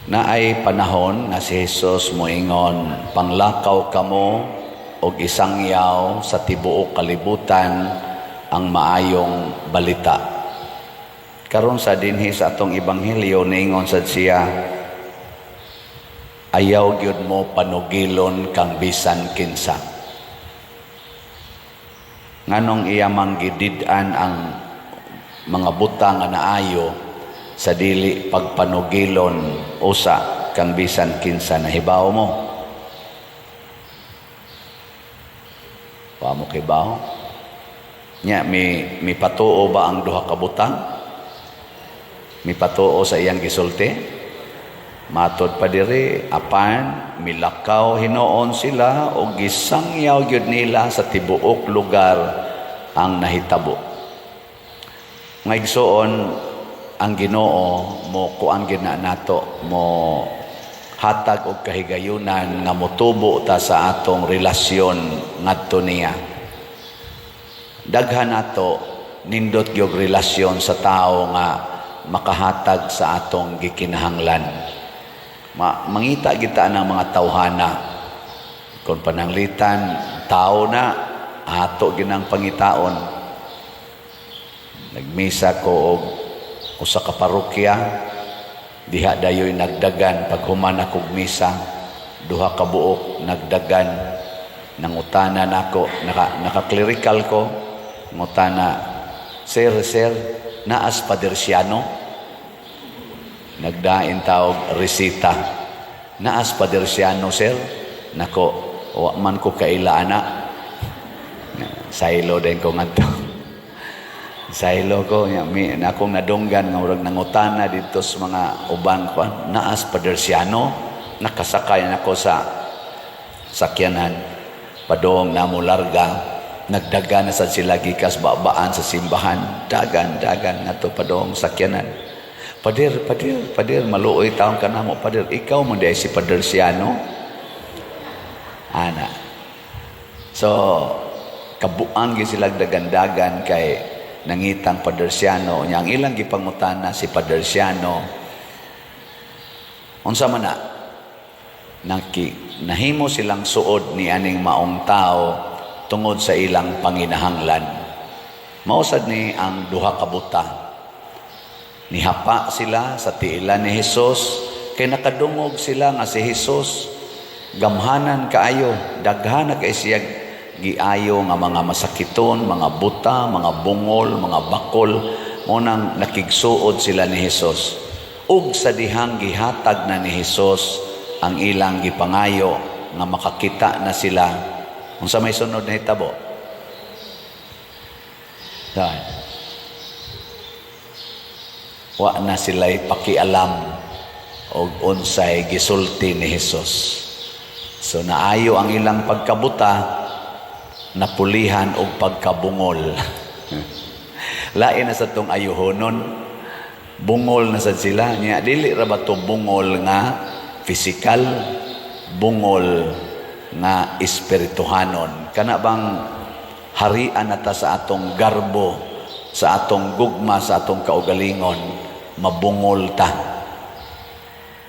Na ay panahon nga si Jesus moingon, panglakaw kamo og isangyaw sa tibuok kalibutan ang maayong balita. Karon sa dinhi sa atong ebanghelyo niingon sad siya, ayaw gyud mo panugilon kang bisan kinsa. Nganong iya manggidid-an ang mga butang nga naayo sa dili pagpanugilon usa kang bisan kinsa, nahibaw mo? Wa mo kibaw? Nya mi patuo ba ang duha ka butang? Mi patuo sa iyang gisulti? Matod pa diri apan milakaw hinuon sila og gisangyaw gyud nila sa tibuok lugar ang nahitabo. Nga igsoon, ang Ginoo mo kuan gid na nato mo hatag og kahigayunan nga motubo ta sa atong relasyon ngadto niya. Daghan nato nindot gyud relasyon sa tao nga makahatag sa atong gikinahanglan. Mangita kita ng mga tawhana kung pananglitan tao na ato ginang pangitaon. Nagmisa ko og usa ka parokya, diha dayoy nagdagan paghuman akog misa, duha ka buok nagdagan. Nangutana nako, naka-clerical ko, ngutana, sir, naas padersyano? Nagdain taog resita, naas padersyano sir? Nako, wa man ko kaila ana. Saylo din ko ngadto. Saylo ko, na akong nadunggan nga murag nangutana dito sa mga uban ko, naas padersyano, nakasakay nako sa sakyanan, padong namo larga, nagdagan na sa sila gikas babaan sa simbahan, dagan nga to padong sakyanan. Padir, maluoy taon ka na mo, padir, ikaw mo di si padersyano? Ana. So, kabuang gisilag dagan-dagan kay nangitang padersyano, nya ang ilang gipangutana si padersyano, unsa man na nahimo silang suod ni aning maong tao tungod sa ilang panginahanglan. Mausad ni ang duha ka buta, nihapa sila sa tiilan ni Hesus kay nakadungog sila nga si Hesus gamhanan kaayo, daghana kay siya giayo nga mga masakiton, mga buta, mga bungol, mga bakol, munang nakigsuod sila ni Hesus. Ug sa dihang gihatag na ni Hesus ang ilang gipangayo nga makakita na sila, unsa may sunod na hitabo? Dahil wa na sila'y pakialam og unsay gisulti ni Hesus. So naayo ang ilang pagkabuta, napulihan og pagkabungol. Lain na sa tong ayuhonon, bungol na sad sila niya. Dili ra ba to bungol nga physical, bungol nga espirituhanon. Kana bang harian nata sa atong garbo, sa atong gugma, sa atong kaugalingon, mabungol ta.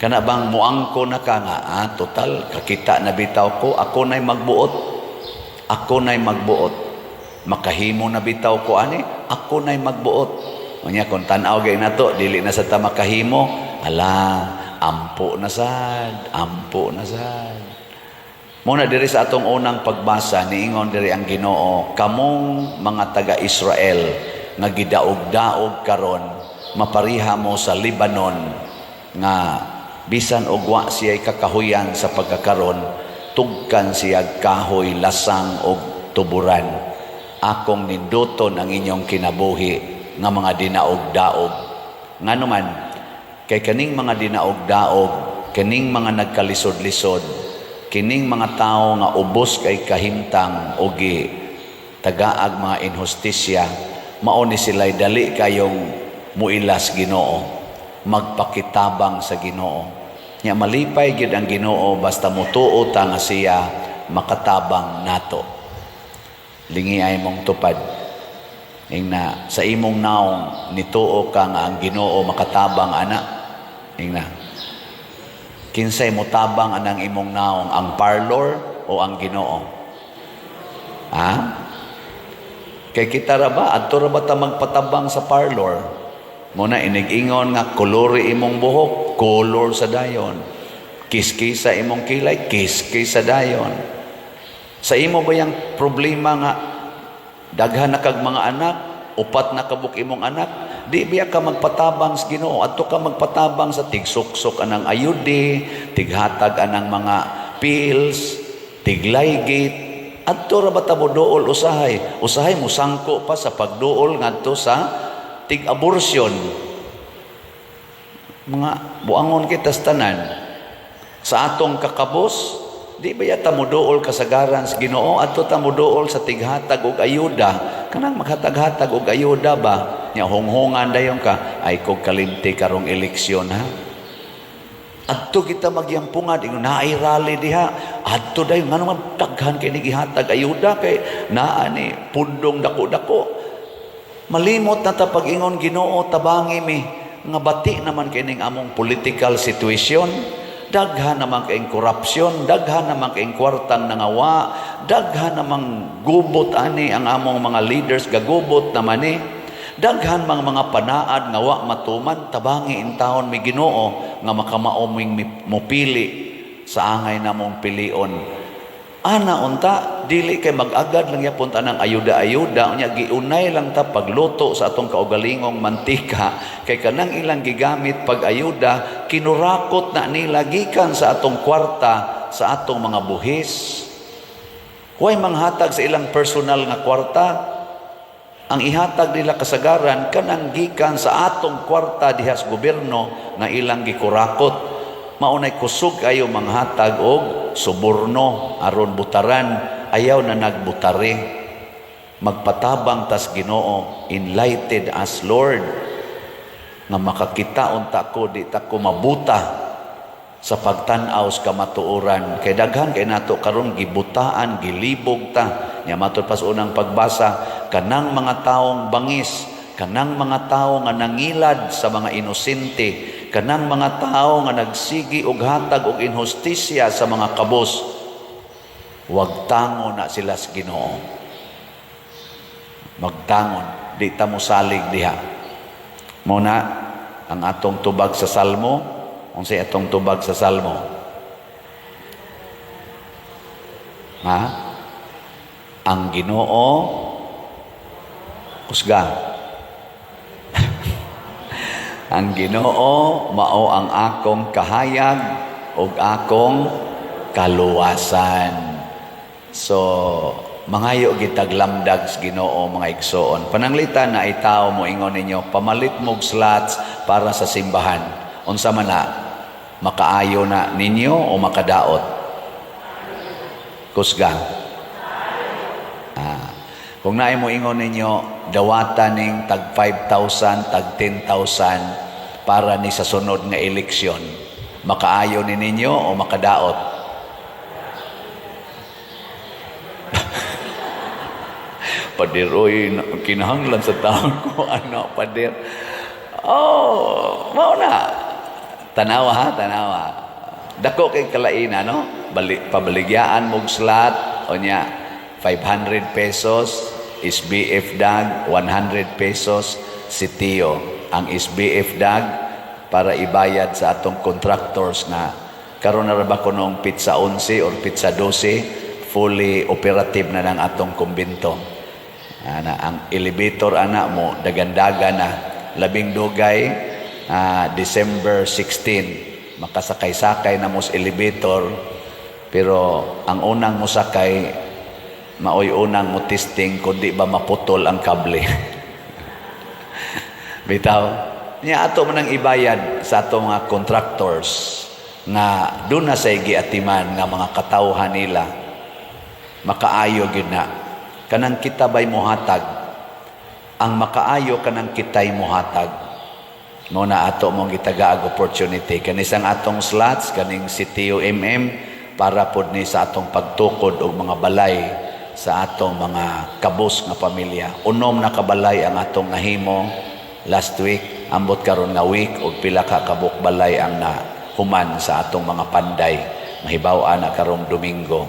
Kana bang muangko na ka nga, total kakita na bitaw ko, ako na'y magbuot. Ako na'y magbuot. Makahimo na bitaw ko ani, ako na'y magbuot. Unya kung tanaw gay nato, dili na sa ta makahimo, ala, ampo na sad. Muna diri sa atong unang pagbasa, niingon diri ang Ginoo, kamong mga taga-Israel nga gidaog-daog karon, mapariha mo sa Lebanon nga bisan og wa siya'y kakahuyan sa pagkakaron, tugkan siya kahoy, lasang og tuburan. Akong ninduton ang inyong kinabuhi nga mga dinaog-daog. Ngano man, kay kaning mga dinaog-daog, kaning mga nagkalisod-lisod, kining mga tao nga ubos kay kahimtang o tagaag mga inhustisya, mao ni sila'y dali kayong muilas Ginoo, magpakitabang sa Ginoo. Nya malipay gid ang Ginoo basta mutuo ta nga siya makatabang nato. Lingi ay mong tupad. Ingna sa imong naong nituo ka nga ang Ginoo makatabang ana. Ingna Kinsay mo tabang anang imong naong, ang parlor o ang Ginoo? Ha? Kay kita ra ba adto ra ba ta magpatabang sa parlor? Muna inig-ingon nga kolore imong buhok, color sa dayon. Kiskis sa imong kilay, kiskis sa dayon. Sa imo ba yang problema nga daghan na kag mga anak, upat na kabuk imong anak, di biya ka magpatabang sa Ginoo, adto ka magpatabang sa tigsuksok anang ayudi, tighatag anang mga pills, tiglaygit. Adto ra ba ta mo duol usahay? Usahay mo sangko pa sa pagduol ngadto sa tig-abortion. Mga buangon kita sa tanan. Sa atong kakabos, di ba yata mo duol kasagaran sa Ginoo? Adto ta mo duol sa tighatag og ayuda. Kanang maghatag-hatag og ayuda ba? Nya honghongan dayon ka, ay kog kalimti karong eleksyon ha. Adto kita magyampungan, ingon naay rally diha. Adto dayon ngano man daghan kay gihatag ayuda kay naa ni pundong dako-dako. Malimot na ta pag-ingon Ginoo tabangi mi nga bati naman kining among political situation. Daghan naman kayong korupsyon, daghan naman kayong kwartang nangawa, daghan naman gubot ani ang among mga leaders gagubot naman eh. Daghan mga panaad nga wa matuman, tabangi in taon mi Ginoo nga makamaoming mupili sa angay namong pilion. Ana unta dili kay mag-agad lang yapon ta ng ayuda-ayuda unya giunay lang ta pagluto sa atong kaugalingong mantika kay kanang ilang gigamit pag-ayuda kinurakot na nila gikan sa atong kwarta sa atong mga buhis. Huway manghatag sa ilang personal nga kwarta. Ang ihatag nila kasagaran kanang gikan sa atong kwarta diha sa gobyerno nga ilang gikurakot. Maunay kusog kayo manghatag og suborno aron butaran, ayaw na nagbutari. Magpatabang tas Ginoo, enlightened as Lord, nga makakita unta ko di ta ko mabuta sa pagtan-aw sa kamatuoran. Kay daghan kay nato karon gibutaan, gilibog ta. Nya matud pas unang pagbasa, kanang mga taong bangis, kanang mga tao nga nangilad sa mga inosente, kanang mga tao nga nagsigi og hatag og inhustisya sa mga kabos, wag tango na sila sa Ginoo. Magtangon, di ta mo salig diha. Muna ang atong tubag sa Salmo, unsay atong tubag sa Salmo? Ha? Ang Ginoo kusga. Ang Ginoo mao ang akong kahayag ug akong kaluwasan. So, mangayo gitaglamdag sa Ginoo mga igsoon. Pananglitan na itaw mo ingon ninyo, pamalit mog slots para sa simbahan. Unsa man na, makaayo na ninyo o makadaot? Kusga. Kung naay mo ingon ninyo, dawatan ning tag 5,000, tag 10,000 para ni sa sunod nga eleksyon. Makaayo ni ninyo o makadaot? Padir, oy, kinahanglan sa taon ko, ano, padir. Oh, mao na. Tanawa ha, tanawa. Dako kay kalaina, no? Pabaligyaan mog slot, o niya, 500 pesos, SBF DAG, 100 pesos, sitiyo. Ang SBF DAG, para ibayad sa atong contractors na karon na ba kunong pizza 11 or pizza 12, fully operative na ng atong kumbento. Ana, ang elevator ana mo dagandaga na labing dugay December 16 makasakay-sakay na mo sa elevator, pero ang unang mo sakay maoy unang mo testing kundi ba maputol ang kable. Bitaw niya ato man ang ibayad sa atong mga contractors nga doon na sa giatiman nga mga katawhan nila makaayo gyud na. Kanang kita ba'y muhatag, ang makaayo kanang kita'y muhatag. Muna ato mong gitagaag opportunity. Kanisang atong slots, kaning CTO para pod ni sa atong pagtukod og mga balay sa atong mga kabos nga pamilya. Unom na kabalay ang atong nahimo last week, ambot karon nga week og pila ka kabuk balay ang human sa atong mga panday mahibaw-an na karong Domingo.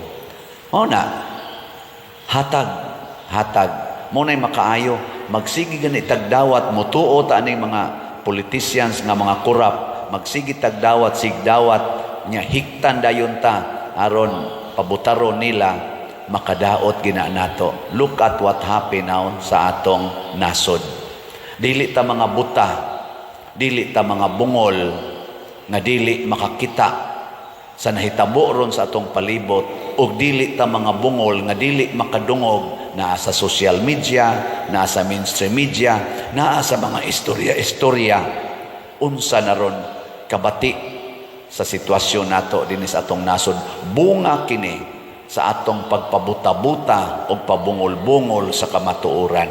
Hatag mo na'y makaayo magsigi gani tagdawat motuo ta aning mga politicians nga mga korap magsigi tagdawat sigdawat nya hiktan dayon ta aron pabutaron nila makadaot gina nato. Look at what happened now sa atong nasod. Dili ta mga buta, dili ta mga bungol nga dili makakita sa nahitabo ron sa atong palibot ug dili ta mga bungol nga dili makadungog naa sa social media, naa sa mainstream media, naa sa mga istorya unsa na ron kabati sa sitwasyon nato dinhi sa atong nasod. Bunga kini sa atong pagpabuta-buta o pabungol-bungol sa kamatuoran.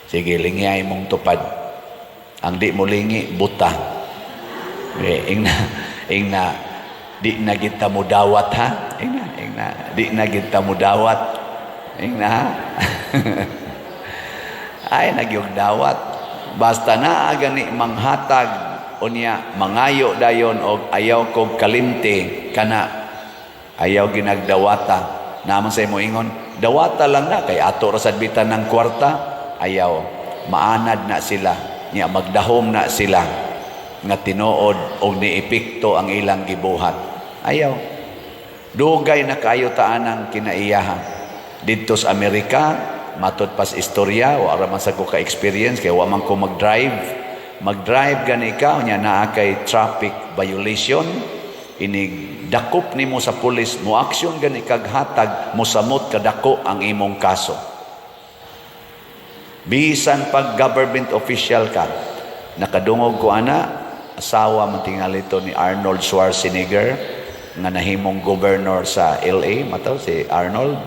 Sige, lingay mong tupad. Ang di mo lingi, buta. Ingna, di na kita mo dawat ha? Ingna, di na kita mo dawat. Ingna ha? Ay, nagyog dawat. Basta na gani manghatag o niya, mangayo dayon o ayaw kong kalimti kana ayaw ginagdawata naman sa imo ingon dawata lang na kay ato ra sad bitan ng kwarta ayaw maanad na sila nya magdahom na sila nga tinuod og niepekto ang ilang gibuhat ayaw dugay na kaayo taanang kinaiyahan didto sa Amerika matud pas istorya wa ra man sa ko ka experience kay wa man ko mag-drive gani ka nya naa kay traffic violation dakop nimo sa pulis mo aksyon gani kag hatag mo samot kadako ang imong kaso bisan pag government official ka nakadungog ko asawa man tingali to ni Arnold Schwarzenegger nga nahimong governor sa LA mataw si Arnold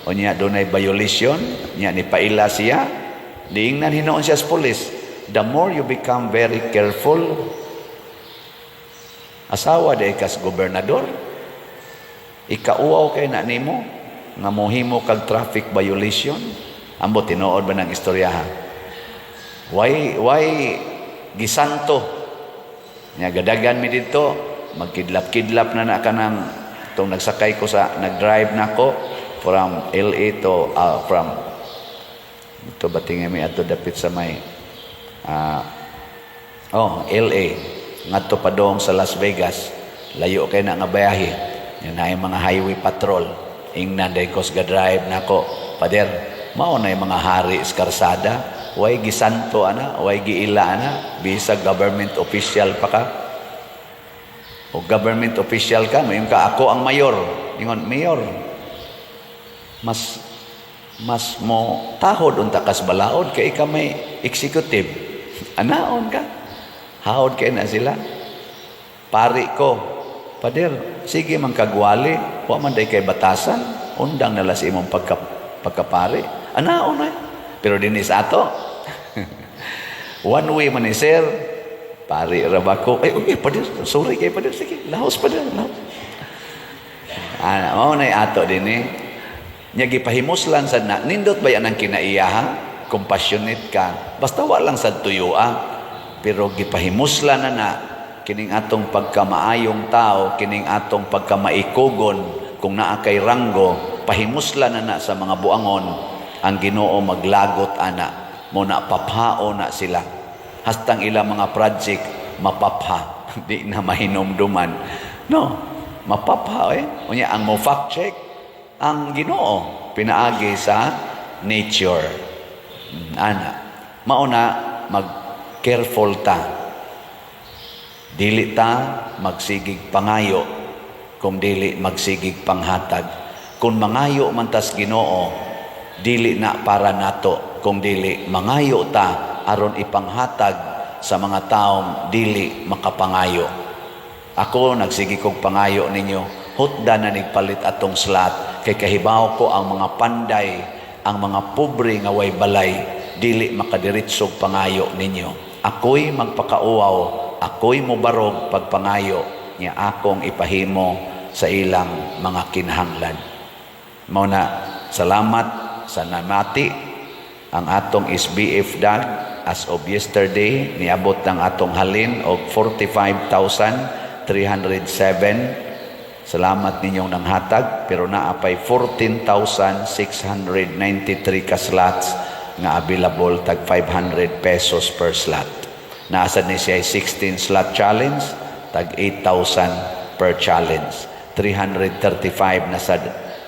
unya dunay violation nya ni paila siya diingnan hinuon siya sa pulis. The more you become very careful asawa de kas gobernador ikauaw kay na nimo nga mohimo kag traffic violation ambo tinuod ba ng istorya ha why gisanto nya gadagan mi dito magkidlap-kidlap na kanang tong nagsakay ko sa nagdrive nako from LA to from ito batingan mi ato dapit sa may LA ngadto pa dong sa Las Vegas layo kay na nga bayahe yan ay mga highway patrol ingnan day kos ga drive nako pader mao na mga hari sa karsada way gisanto way giila bisag government official pa ka o government official ka mayon ka ako ang mayor ingon mayor mas mo tahod unta kas balaod kay ka may executive anaon ka haod kay na sila pari ko pader sige man kagwali wa man day kay batasan undang nala sa imong pagkapari anaon na pero dinis ato one way man ni sir pari ra ba ko ay pader sorry kay pader sige lahos pader lahos mao na ato dinhi nya gipahimuslan sad na nindot ba yan ang kinaiyaha compassionate ka basta wa lang sad tuyua pero gipahimuslan na kining atong pagkamaayong tao kining atong pagkamaikogon kung naa kay ranggo pahimuslan na sa mga buangon ang Ginoo maglagot mo na paphao na sila hastang ilang mga project mapapha di na mahinumduman no mapapha unya ang mo fact check ang Ginoo pinaagi sa nature mauna careful ta dili ta magsigig pangayo kung dili magsigig panghatag kung mangayo man tas Ginoo dili na para nato kung dili mangayo ta aron ipanghatag sa mga taong dili makapangayo ako nagsigig kog pangayo ninyo hutda na nigpalit atong slot kay kahibaw ko ang mga panday ang mga pobre nga way balay dili makadiritsog pangayo ninyo ako'y magpakauaw, ako'y mubarog pagpangayo niya akong ipahimo sa ilang mga kinahanglan. Muna, salamat sa namati ang atong SBF DAG as of yesterday, niabot ng atong halin og 45,000 307. Salamat ninyong nanghatag, pero naapay 14,693 ka slots nga available, tag 500 pesos per slot. Naasad ni siya 16 slot challenge, tag 8,000 per challenge. 335 na sa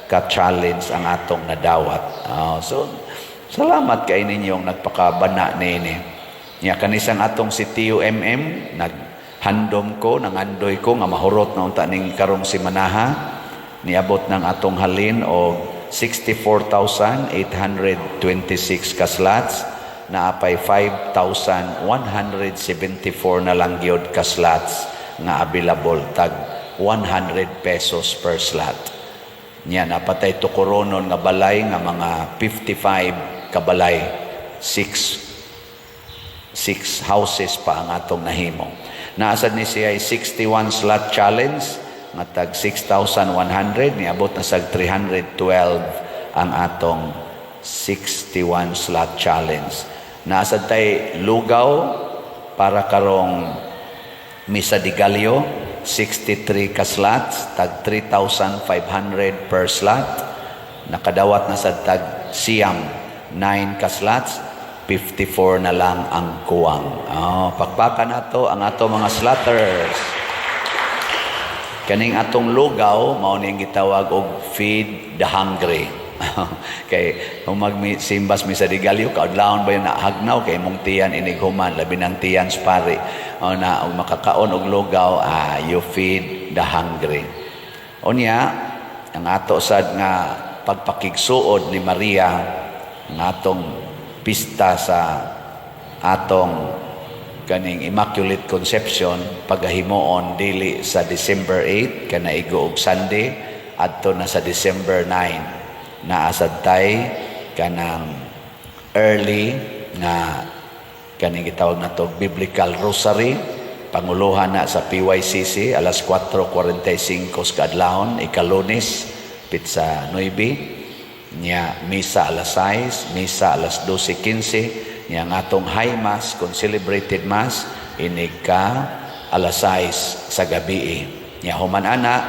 ka-challenge ang atong nadawat. So, salamat kay ninyong nagpakabana nini. Nya kanisang atong si TUMM, naghandom ko, nangandoy ko, nga mahurot na unta ning karong simanaha, niabot ng atong halin o 64,826 ka slots, naapay 5,174 na lang gyud ka slots nga available, tag 100 pesos per slot. Nya napatay tukoronon nga balay nga mga 55 ka balay, 6 houses pa ang atong nahimo. Naasad ni siya ay 61 slot challenge nga tag 6,100, niabot na sa 312 ang atong 61 slot challenge. Naasad tay lugaw para karong Misa de Gallo, 63 ka slots, tag 3,500 per slot. Nakadawat na sa tag siyam, 9 ka slots, 54 na lang ang kuwang. Pakpakan nato ang ato mga slotters. Kaning atong lugaw, mao ning gitawag og feed the hungry. Kay kung magsimbas Misa de Gallo, kaadlawon ba yung nahagnaw kay mong tiyan inighuman, labi ng tiyan spari. Na og makakaon og lugaw, you feed the hungry. Unya, ang ato sad nga pagpakigsuod ni Maria, ang atong pista sa atong kaning Immaculate Conception, pagahimoon dili sa December 8 kanaigo og Sunday, adto na sa December 9 naasad tay kanang early nga kaning gitawag nato Biblical Rosary, panguluhan na sa PYCC alas 4:45 kadlawon, ika-Lunes pitsa 9, nya misa alas 6, misa alas 12:15, nya ang atong high mass kung celebrated mass inig ka alas 6 sa gabi. Nya human ana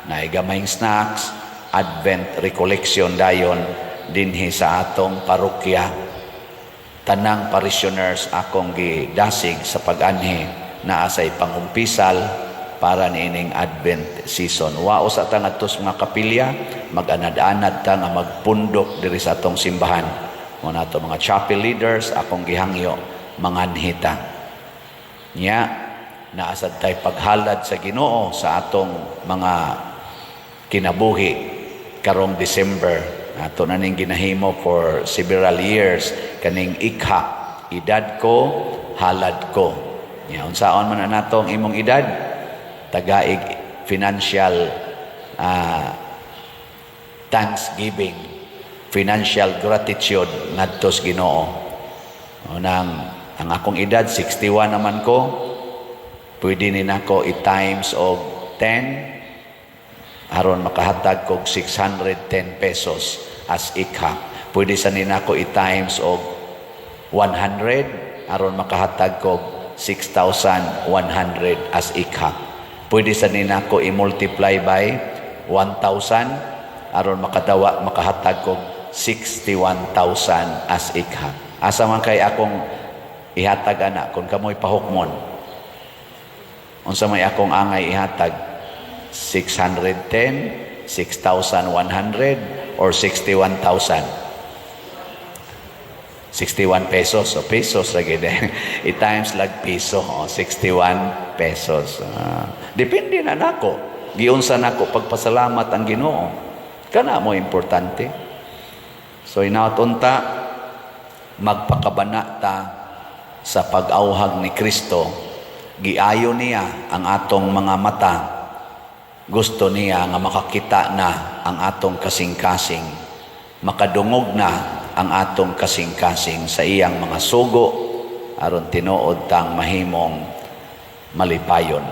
na gamayng snacks, Advent recollection dayon dinhi sa atong parokya. Tanang parishioners akong gidasig sa pag-anhi naa say pangumpisal para niining Advent season. Wao sa ta ngadto mga kapilya, mag-anad-anad ta nga magpundok diri sa atong simbahan. Mo nato mga chapel leaders akong gihangyo manganhita. Nya naasad tay paghalad sa Ginoo sa atong mga kinabuhi karong December. Ato na ning ginahimo for several years kaning ikha, edad ko, halad ko. Nya unsaon man nato ang imong edad? Tagaig financial thanksgiving, financial gratitude ngadto sa Ginoo. Ang akong edad 61 naman ko, pwede ni nako i-times og 10 aron makahatag kog 610 pesos as ikha. Pwede sa ninako i-times og 100 aron makahatag kog 6,100 as ikha. Pwede sa ninako i-multiply by 1,000 aron makahatag kog 61,000 as ikha. Asa man kay akong ihatag ana kung kamoy pahukmon? Unsa may akong angay ihatag? 610, 6,100, or 61,000? 61 pesos. O pesos lagi din. I-times lag piso. 61 pesos. Depende na nako. Giunsa nako pagpasalamat ang Ginoo. Kana mo importante. So inautunta, magpakabana ta sa pag-auhag ni Kristo. Giayo niya ang atong mga mata. Gusto niya nga makakita na ang atong kasing-kasing, makadungog na ang atong kasing-kasing sa iyang mga sugo aron tinuod tang mahimong malipayon.